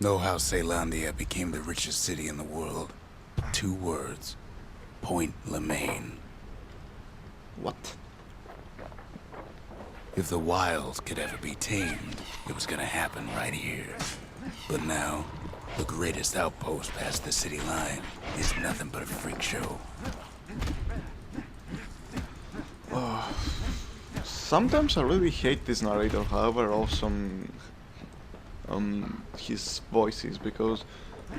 Know how Caelandia became the richest city in the world? 2 words. Point Lemaine. What? If the wild could ever be tamed, it was gonna happen right here. But now, the greatest outpost past the city line is nothing but a freak show. Sometimes I really hate this narrator, however awesome his voice is, because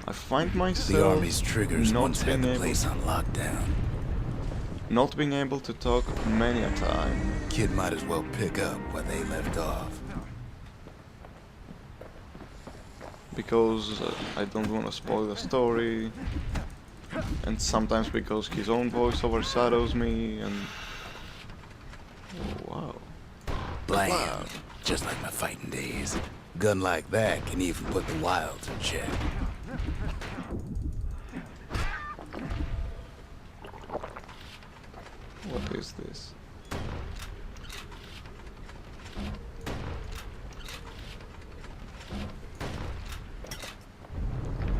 I find myself The army's triggers not once had being the place on lockdown. not being able to talk many a time. Kid might as well pick up where they left off. Because I don't want to spoil the story, and sometimes because his own voice overshadows me, and wow. Blam! Just like my fighting days. Gun like that can even put the wilds in check. What is this?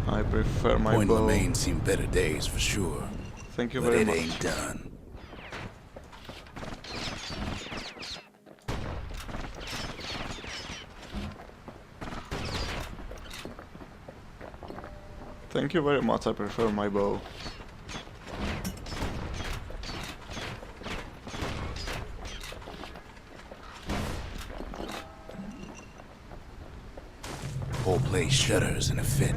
I prefer my Point bow. Lemaine seen better days for sure. Thank you But very it much. ain't done. Thank you very much, I prefer my bow. Whole place shudders in a fit.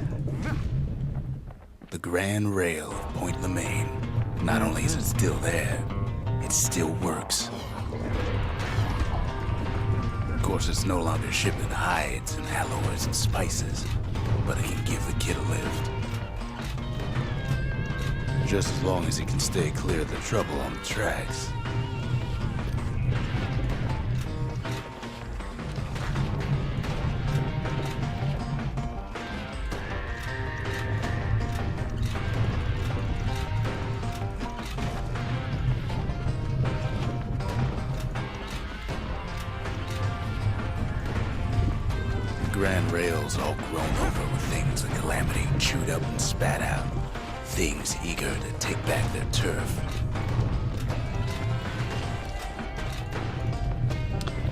The grand rail of Point Lemaine. Not only is it still there, it still works. Of course, it's no longer shipping hides and alloys and spices, but it can give the kid a lift. Just as long as it can stay clear of the trouble on the tracks. Grand rails all grown over with things the Calamity chewed up and spat out. Things eager to take back their turf.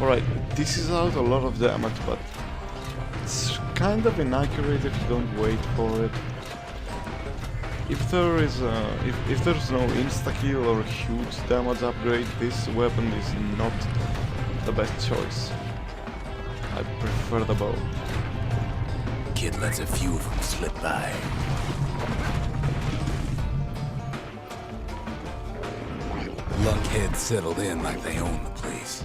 Alright, this is out a lot of damage, but it's kind of inaccurate if you don't wait for it. If there is if there's no insta-kill or huge damage upgrade, this weapon is not the best choice. I prefer the bow. Kid lets a few of them slip by. Lunkheads settled in like they own the place.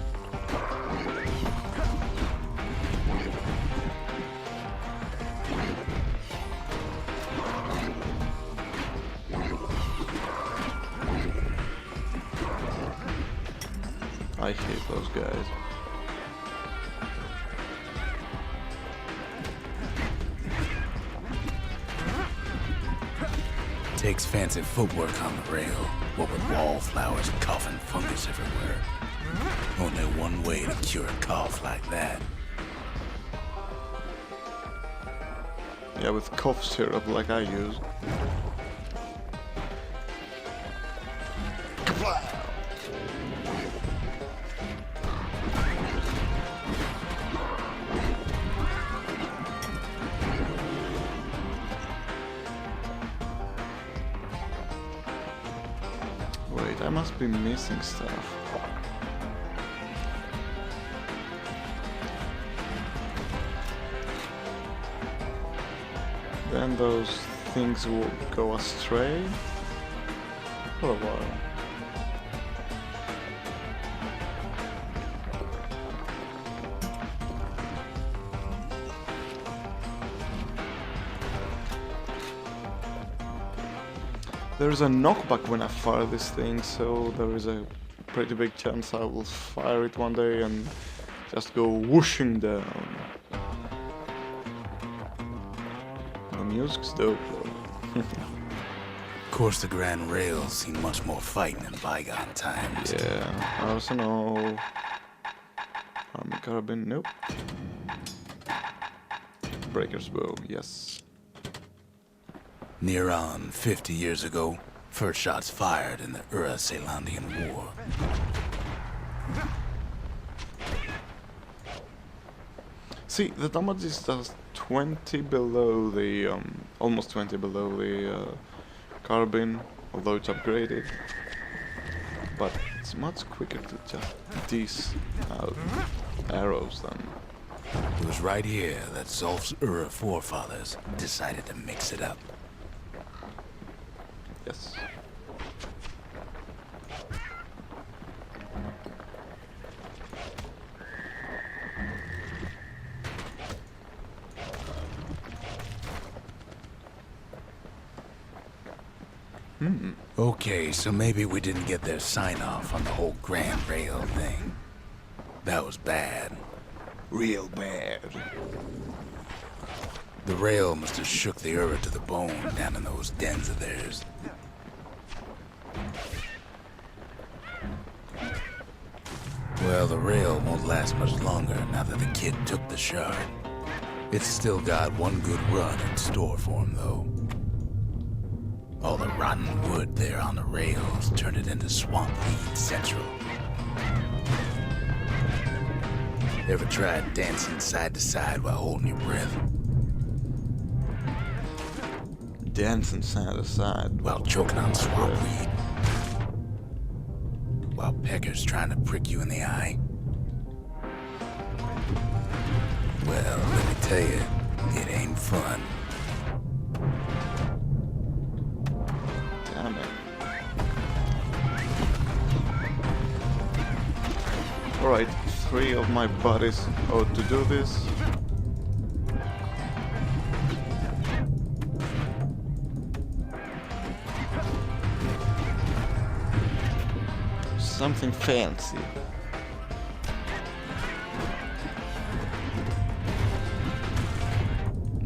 I hate those guys. Takes fancy footwork on the rail, what with wallflowers and coughing fungus everywhere. Only one way to cure a cough like that. Yeah, with cough syrup like I use. Wait, I must be missing stuff. Then those things will go astray for a while. There's a knockback when I fire this thing, so there is a pretty big chance I will fire it one day and just go whooshing down. The music's dope though. Of course, the Grand Rail's seen much more fighting in bygone times. Yeah, Arsenal. Army carabin, nope. Icebreaker's bow, yes. Near on 50 years ago, first shots fired in the Ura-Celandian War. See, the damage is just 20 below the, almost 20 below the carbine, although it's upgraded. But it's much quicker to just dish out arrows than... It was right here that Zolf's Ura forefathers decided to mix it up. Yes. Okay, so maybe we didn't get their sign-off on the whole Grand Rail thing. That was bad. Real bad. The rail must have shook the Ura to the bone down in those dens of theirs. Well, the rail won't last much longer now that the kid took the shard. It's still got one good run in store for him, though. All the rotten wood there on the rails turned it into swamp weed central. Ever tried dancing side to side while holding your breath? Dancing side to side while choking on swamp weed? While peckers trying to prick you in the eye? Well, let me tell you, it ain't fun. Damn it. Alright, 3 of my buddies ought to do this. Something fancy.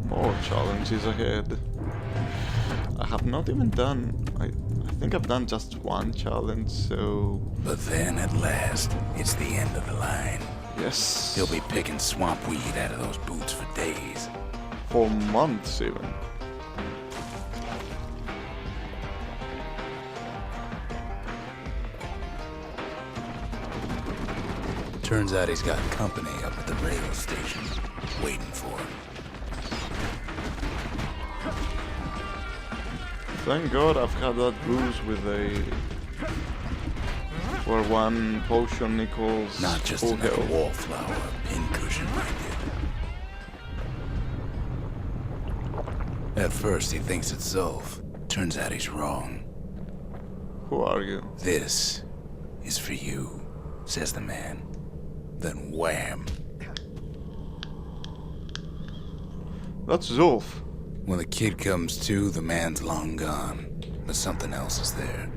More challenges ahead. I have not even done... I think I've done just one challenge, so... But then, at last, it's the end of the line. Yes. He'll be picking swamp weed out of those boots for days. For months, even. Turns out he's got company up at the rail station, waiting for him. Thank God I've had that booze with a... where one potion equals not just full another health. wallflower, pincushion minded. At first he thinks it's Zulf. Turns out he's wrong. Who are you? This is for you, says the man. Then wham. That's Zulf. When the kid comes to, the man's long gone. But something else is there.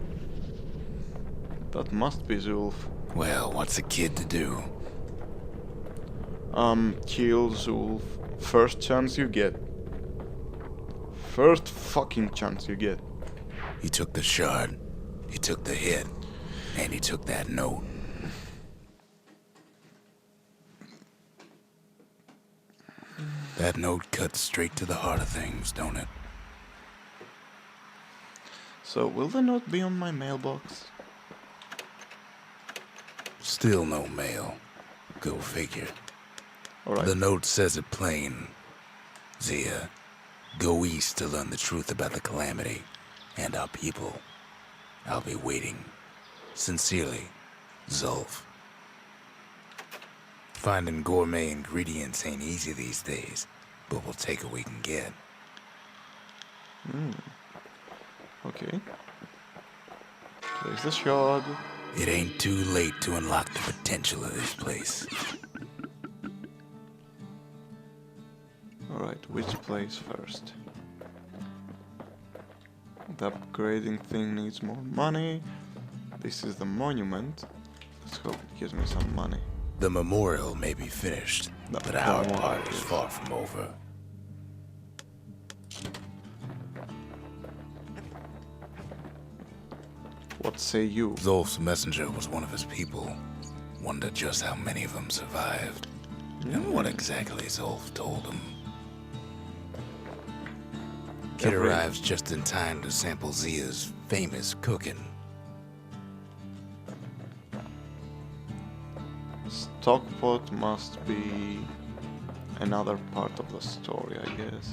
That must be Zulf. Well, what's a kid to do? Kill Zulf. First chance you get. First fucking chance you get. He took the shard, he took the hit, and he took that note. That note cuts straight to the heart of things, don't it? So, will the note be on my mailbox? Still no mail. Go figure. Alright. The note says it plain. Zia, go east to learn the truth about the Calamity and our people. I'll be waiting. Sincerely, Zulf. Finding gourmet ingredients ain't easy these days, but we'll take what we can get. Okay. There's the shard. It ain't too late to unlock the potential of this place. Alright, which place first? The upgrading thing needs more money. This is the monument. Let's hope it gives me some money. The memorial may be finished, No, but our no, part no. is far from over. What say you? Zulf's messenger was one of his people. Wondered just how many of them survived, and what exactly Zulf told him. Kid arrives just in time to sample Zia's famous cooking. Stockpot must be another part of the story, I guess.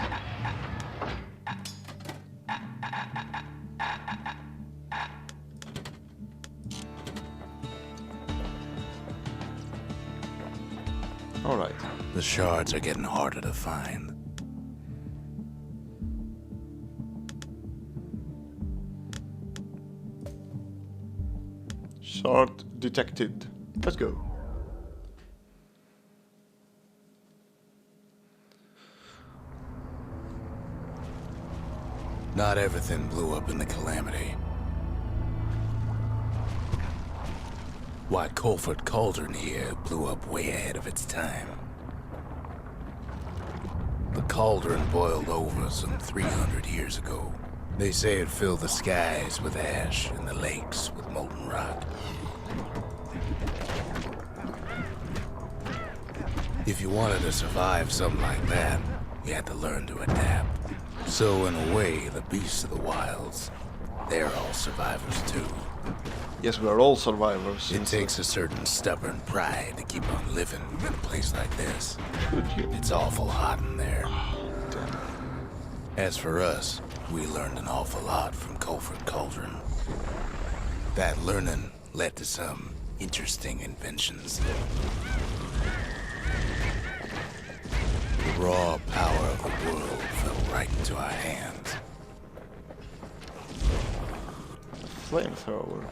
Alright. The shards are getting harder to find. Shard detected. Let's go. Not everything blew up in the Calamity. Why, Colford Cauldron here blew up way ahead of its time. The cauldron boiled over some 300 years ago. They say it filled the skies with ash and the lakes with molten rock. If you wanted to survive something like that, you had to learn to adapt. So in a way, the beasts of the wilds, they're all survivors too. Yes, we're all survivors. It takes a certain stubborn pride to keep on living in a place like this. It's awful hot in there. As for us, we learned an awful lot from Colford Cauldron. That learning led to some interesting inventions. The raw power of the world fell right into our hands. Flamethrower.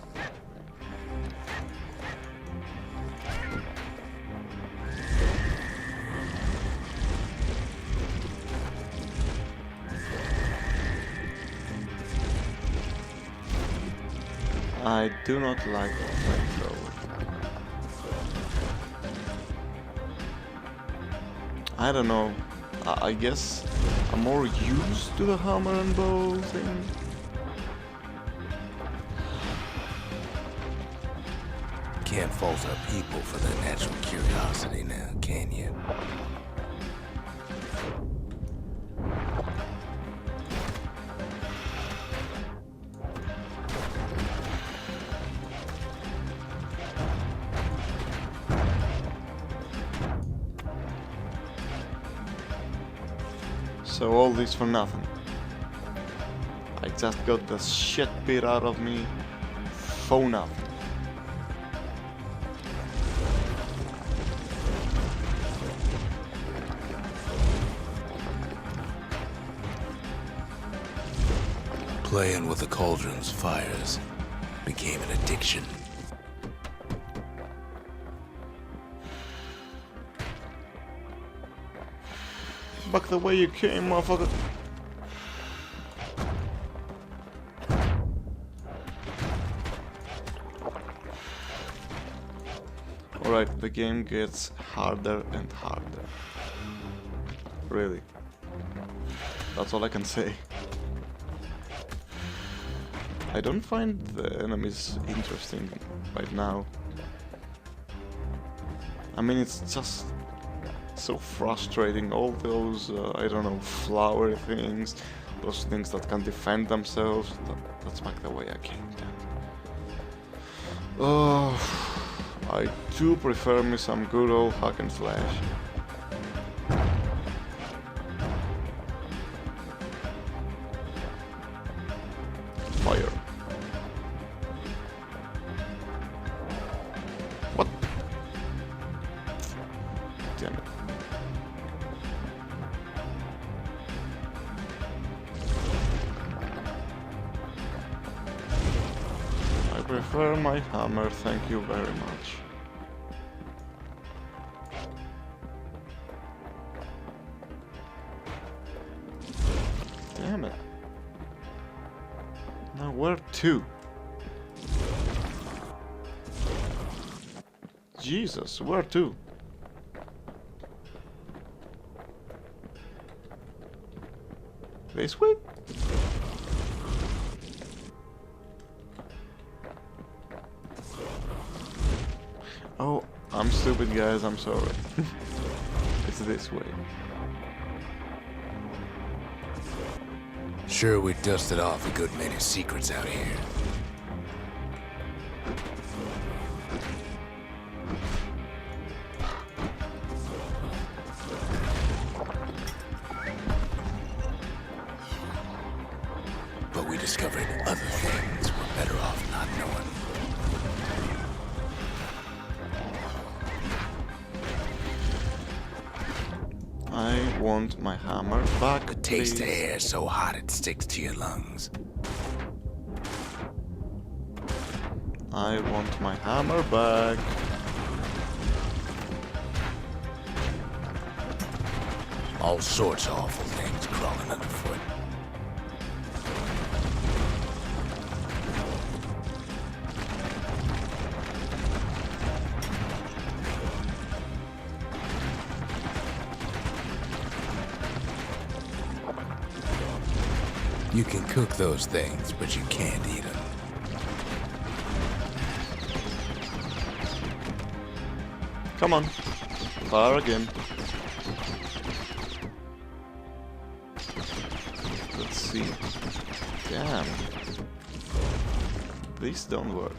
I do not like the flamethrower. I don't know. I guess I'm more used to the hammer and bow thing. Can't fault our people for their natural curiosity now, can you? So all this for nothing. I just got the shit beat out of me for nothing. Playing with the cauldron's fires became an addiction. Back the way you came, motherfucker. Alright, the game gets harder and harder. Really. That's all I can say. I don't find the enemies interesting right now. I mean, it's just so frustrating. All those, I don't know, flower things, those things that can defend themselves. That's back the way I came down. Oh, I do prefer me some good old hack and slash. Fire. What? Damn it. I prefer my hammer, thank you very much. Damn it. Now where to? Jesus, where to? This way? Oh, I'm stupid, guys, I'm sorry. It's this way. Sure, we dusted off a good many secrets out here. But we discovered other things we're better off not knowing. I want my hammer back. A taste of please. air so hot it sticks to your lungs. I want my hammer back. All sorts of awful things crawling underfoot. You can cook those things, but you can't eat them. Come on. Fire again. Let's see. Damn. These don't work.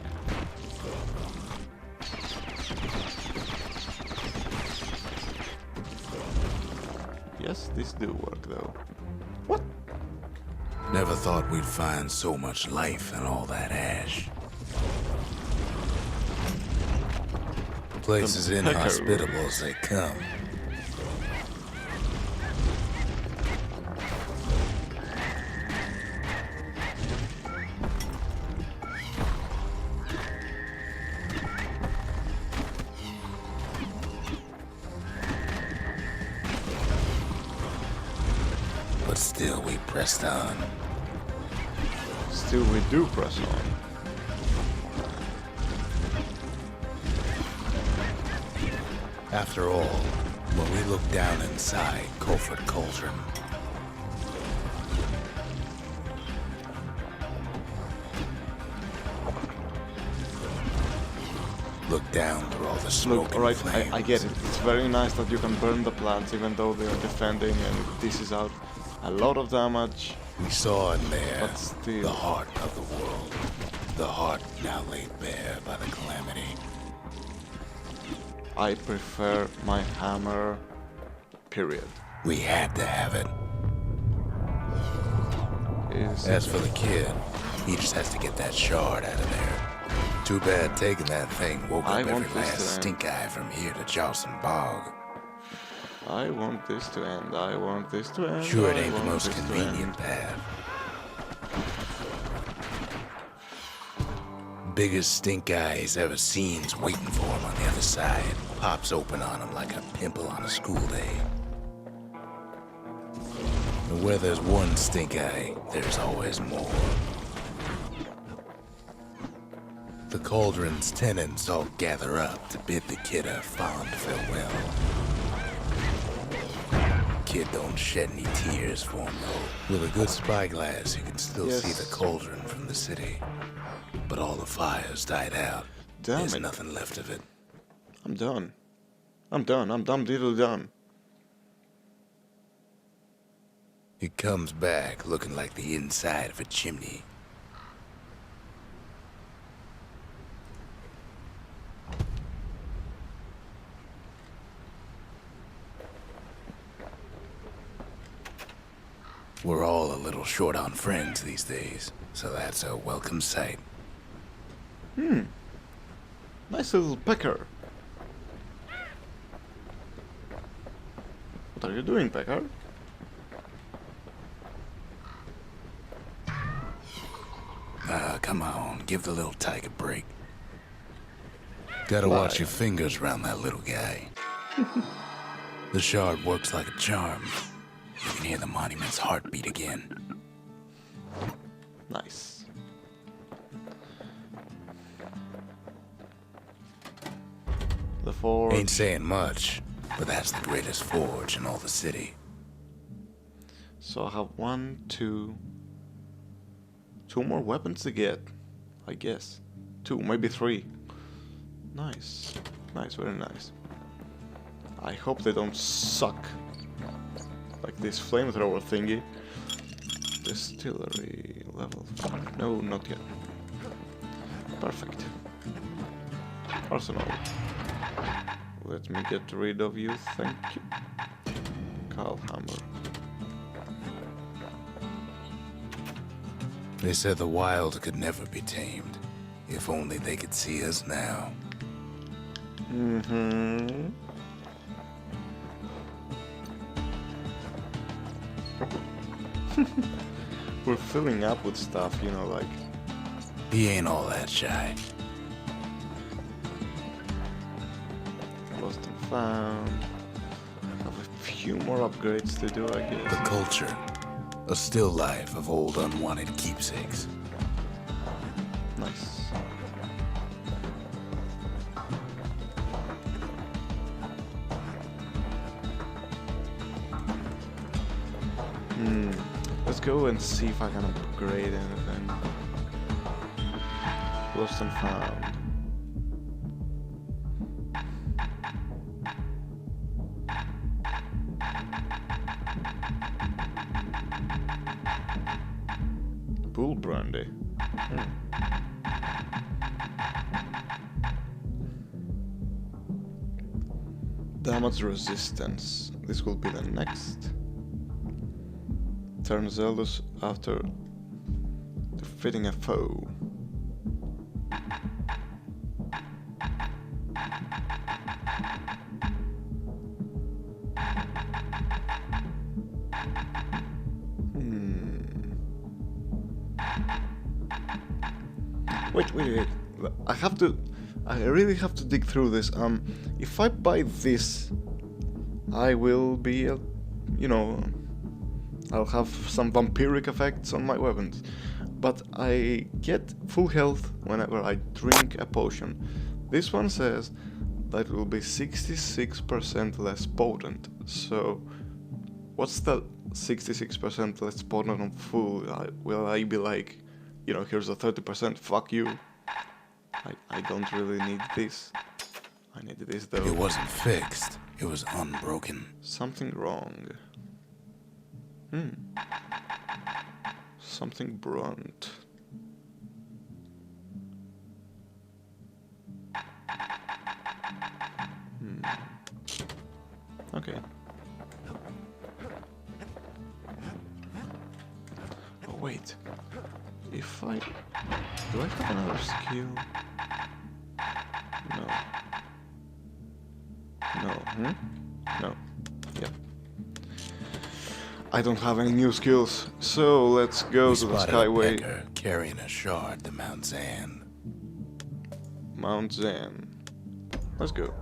Yes, these do work though. What? Never thought we'd find so much life in all that ash. Place as inhospitable as they come. But still we pressed on. Still we do press on. After all, when we look down inside Culford Cauldron, look down through all the smoke Look, and alright, flames. I get it. It's very nice that you can burn the plants even though they are defending and this is out a lot of damage. We saw in there But still. the heart of the world. The heart now laid bare by the Calamity. I prefer my hammer, period. We had to have it. Is As for the kid, he just has to get that shard out of there. Too bad taking that thing woke I up want every this last to end. stink eye from here to Charleston Bog. I want this to end. I want this to end. Sure, it I ain't the want most this to convenient end. path. Biggest stink eye he's ever seen's waiting for him on the other side. Pops open on him like a pimple on a school day. And where there's one stink eye, there's always more. The cauldron's tenants all gather up to bid the kid a fond farewell. Kid don't shed any tears for him though. With a good spyglass, you can still see Yes. the cauldron from the city. But all the fires died out. Damn There's it. nothing left of it. I'm done. I'm done. I'm dumb diddle done. It comes back looking like the inside of a chimney. We're all a little short on friends these days, so that's a welcome sight. Nice little pecker. What are you doing, pecker? Come on, give the little tyke a break. Gotta watch your fingers around that little guy. The shard works like a charm. You can hear the monument's heartbeat again. Nice. The forge. Ain't saying much, but that's the greatest forge in all the city. So I have two more weapons to get, I guess. 2, maybe 3. Nice. Nice, very nice. I hope they don't suck. Like this flamethrower thingy. Distillery level 5. No, not yet. Perfect. Arsenal. Let me get rid of you, thank you. Hammer. They said the Wild could never be tamed. If only they could see us now. Mm-hmm. We're filling up with stuff, you know, like... He ain't all that shy. Lost and found. Have a few more upgrades to do, I guess. The culture. A still life of old unwanted keepsakes. Nice. Let's go and see if I can upgrade anything. Lost and found. Bull brandy. Damage resistance. This will be the next. Turn zealous after defeating a foe. Wait. I really have to dig through this. If I buy this, I will be, I'll have some vampiric effects on my weapons. But I get full health whenever I drink a potion. This one says that it will be 66% less potent. So, what's the 66% less potent on full? Will I be like, here's a 30%, fuck you. I don't really need this. I need this though. It wasn't fixed. It was unbroken. Something wrong. Something brunt. Okay. Oh wait. If I... Do I have another skill? No. No. No. Yep. I don't have any new skills, so let's go to the Skyway. Pecker carrying a shard to Mount Zan. Mount Zan. Let's go.